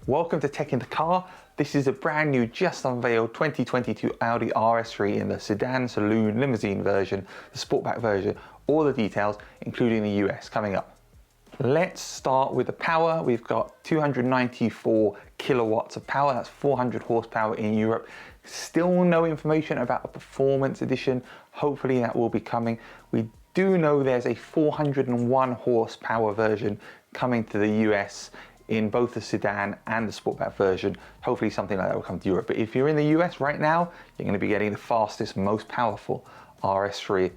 Welcome to Tech in the Car. This is a brand new, just unveiled 2022 Audi RS3 in the sedan, saloon, limousine version, the sportback version, all the details, including the US, coming up. Let's start with the power. We've got 294 kilowatts of power, that's 400 horsepower in Europe. Still no information about a performance edition. Hopefully that will be coming. We do know there's a 401 horsepower version coming to the US in both the sedan and the sportback version. Hopefully something like that will come to Europe. But if you're in the US right now, you're going to be getting the fastest, most powerful RS3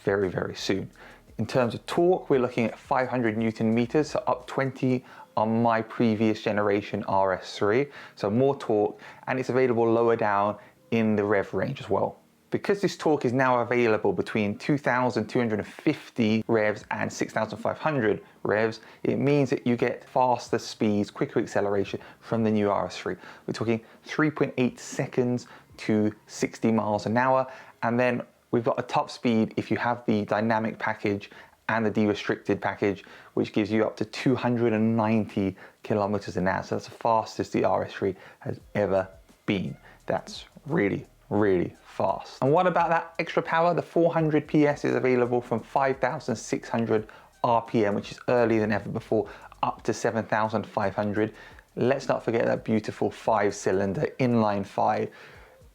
very, very soon. In terms of torque, we're looking at 500 Newton meters, so up 20 on my previous generation RS3. So more torque, and it's available lower down in the rev range as well. Because this torque is now available between 2,250 revs and 6,500 revs, it means that you get faster speeds, quicker acceleration from the new RS3. We're talking 3.8 seconds to 60 miles an hour. And then we've got a top speed if you have the dynamic package and the de-restricted package, which gives you up to 290 kilometers an hour. So that's the fastest the RS3 has ever been. That's really, really fast. And what about that extra power? The 400 PS is available from 5,600 RPM, which is earlier than ever before, up to 7,500. Let's not forget that beautiful 5-cylinder inline 5,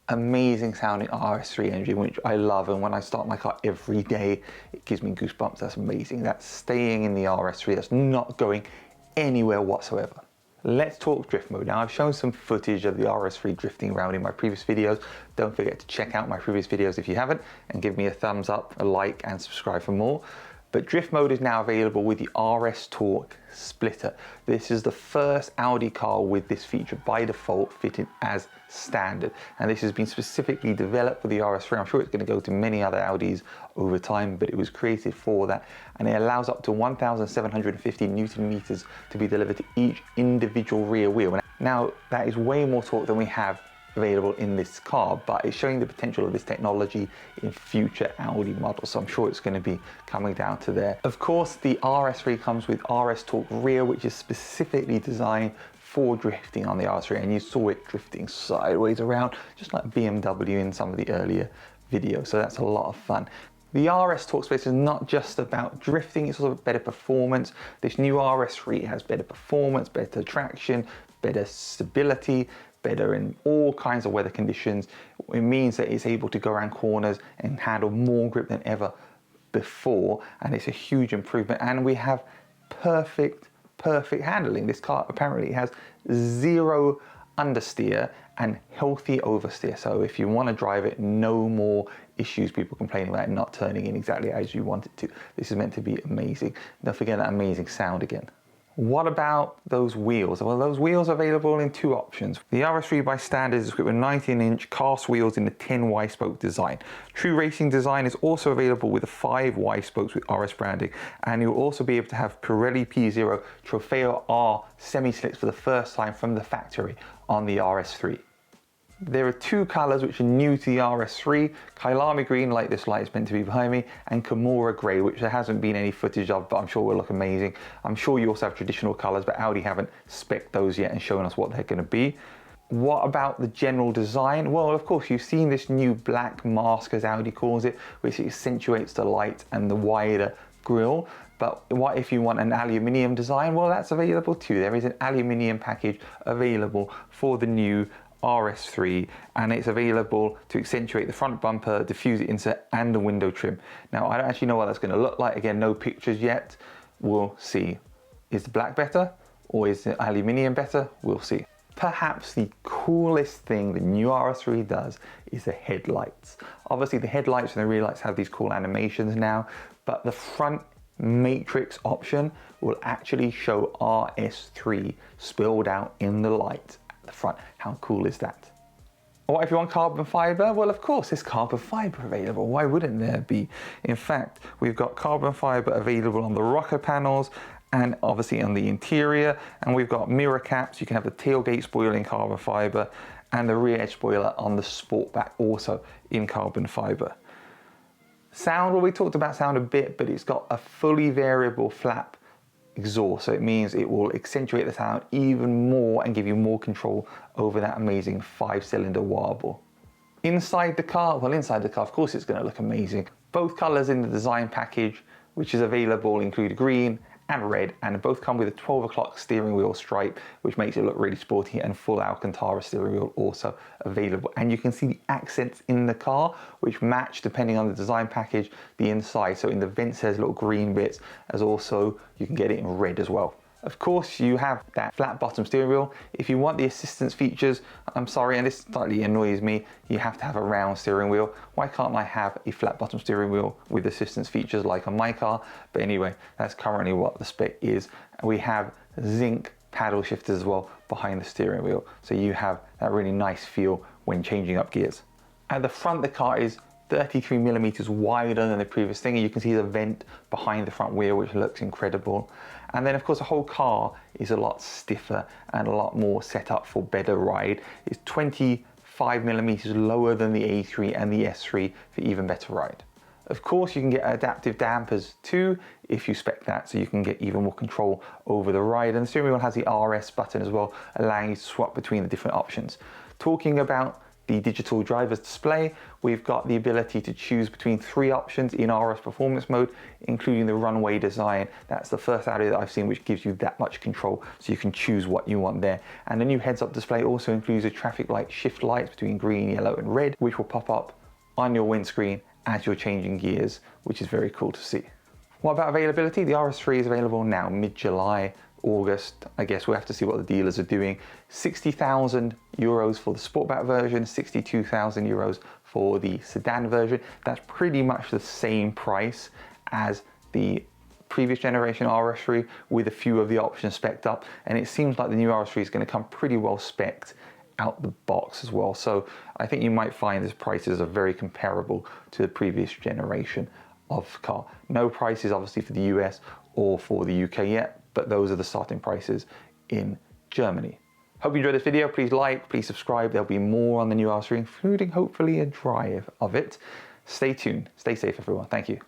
amazing sounding RS3 engine, which I love. And when I start my car every day, it gives me goosebumps. That's amazing. That's staying in the RS3. That's not going anywhere whatsoever. Let's talk drift mode. Now, I've shown some footage of the RS3 drifting around in my previous videos. Don't forget to check out my previous videos if you haven't, and give me a thumbs up, a like, and subscribe for more. But drift mode is now available with the RS Torque splitter. This is the first Audi car with this feature by default fitted as standard. And this has been specifically developed for the RS3. I'm sure it's going to go to many other Audis over time, but it was created for that. And it allows up to 1,750 Newton meters to be delivered to each individual rear wheel. Now, that is way more torque than we have available in this car, but it's showing the potential of this technology in future Audi models, so I'm sure it's going to be coming down to there. Of course, the RS3 comes with RS Torque Rear, which is specifically designed for drifting on the RS3, and you saw it drifting sideways around, just like BMW in some of the earlier videos, so that's a lot of fun. The RS Torque Splitter is not just about drifting, it's also better performance. This new RS3 has better performance, better traction, better stability, better in all kinds of weather conditions. It means that it's able to go around corners and handle more grip than ever before, and it's a huge improvement. And we have perfect handling. This car apparently has zero understeer and healthy oversteer, so if you want to drive it, no more issues, people complaining about it not turning in exactly as you want it to. This is meant to be amazing. Don't forget that amazing sound again. What about those wheels? Well, those wheels are available in two options. The RS3 by standard is equipped with 19-inch cast wheels in the 10Y spoke design. True Racing design is also available with the 5Y spokes with RS branding, and you'll also be able to have Pirelli P0 Trofeo R semi-slicks for the first time from the factory on the RS3. There are two colors which are new to the RS3, Kailami Green, like this light is meant to be behind me, and Kimura Grey, which there hasn't been any footage of, but I'm sure will look amazing. I'm sure you also have traditional colors, but Audi haven't spec'd those yet and shown us what they're going to be. What about the general design? Well, of course, you've seen this new black mask, as Audi calls it, which accentuates the light and the wider grille. But what if you want an aluminium design? Well, that's available too. There is an aluminium package available for the new RS3, and it's available to accentuate the front bumper, diffuser insert, and the window trim. Now, I don't actually know what that's going to look like. Again, no pictures yet. We'll see. Is the black better or is the aluminium better? We'll see. Perhaps the coolest thing the new RS3 does is the headlights. Obviously, the headlights and the rear lights have these cool animations now, but the front matrix option will actually show RS3 spilled out in the light the front. How cool is that? What if you want carbon fiber? Well, of course, there's carbon fiber available. Why wouldn't there be? In fact, we've got carbon fiber available on the rocker panels and obviously on the interior, and we've got mirror caps. You can have the tailgate spoiler in carbon fiber and the rear edge spoiler on the Sportback also in carbon fiber. Sound, well, we talked about sound a bit, but it's got a fully variable flap exhaust, so it means it will accentuate the sound even more and give you more control over that amazing 5-cylinder warble. Inside the car, of course it's going to look amazing. Both colours in the design package, which is available, include green and red, and both come with a 12 o'clock steering wheel stripe, which makes it look really sporty, and full Alcantara steering wheel also available. And you can see the accents in the car, which match, depending on the design package, the inside. So in the vents there's little green bits, as also you can get it in red as well. Of course, you have that flat bottom steering wheel. If you want the assistance features, I'm sorry, and this slightly annoys me, you have to have a round steering wheel. Why can't I have a flat bottom steering wheel with assistance features like on my car? But anyway, that's currently what the spec is. We have zinc paddle shifters as well behind the steering wheel, so you have that really nice feel when changing up gears. At the front, the car is 33 millimeters wider than the previous thing, and you can see the vent behind the front wheel, which looks incredible. And then of course the whole car is a lot stiffer and a lot more set up for better ride. It's 25 millimeters lower than the A3 and the S3 for even better ride. Of course, you can get adaptive dampers too if you spec that, so you can get even more control over the ride. And the steering wheel has the RS button as well, allowing you to swap between the different options. Talking about the digital driver's display, we've got the ability to choose between 3 options in RS performance mode, including the runway design. That's the first Audi that I've seen which gives you that much control, so you can choose what you want there. And the new heads-up display also includes a traffic light shift lights between green, yellow and red, which will pop up on your windscreen as you're changing gears, which is very cool to see. What about availability? The RS3 is available now, mid-July, August. I guess we'll have to see what the dealers are doing. 60,000 euros for the Sportback version, 62,000 euros for the sedan version. That's pretty much the same price as the previous generation RS3, with a few of the options spec'd up. And it seems like the new RS3 is going to come pretty well spec'd out the box as well. So I think you might find these prices are very comparable to the previous generation of car. No prices obviously for the US or for the UK yet, but those are the starting prices in Germany. Hope you enjoyed this video. Please like, please subscribe. There'll be more on the new RS3, including hopefully a drive of it. Stay tuned. Stay safe, everyone. Thank you.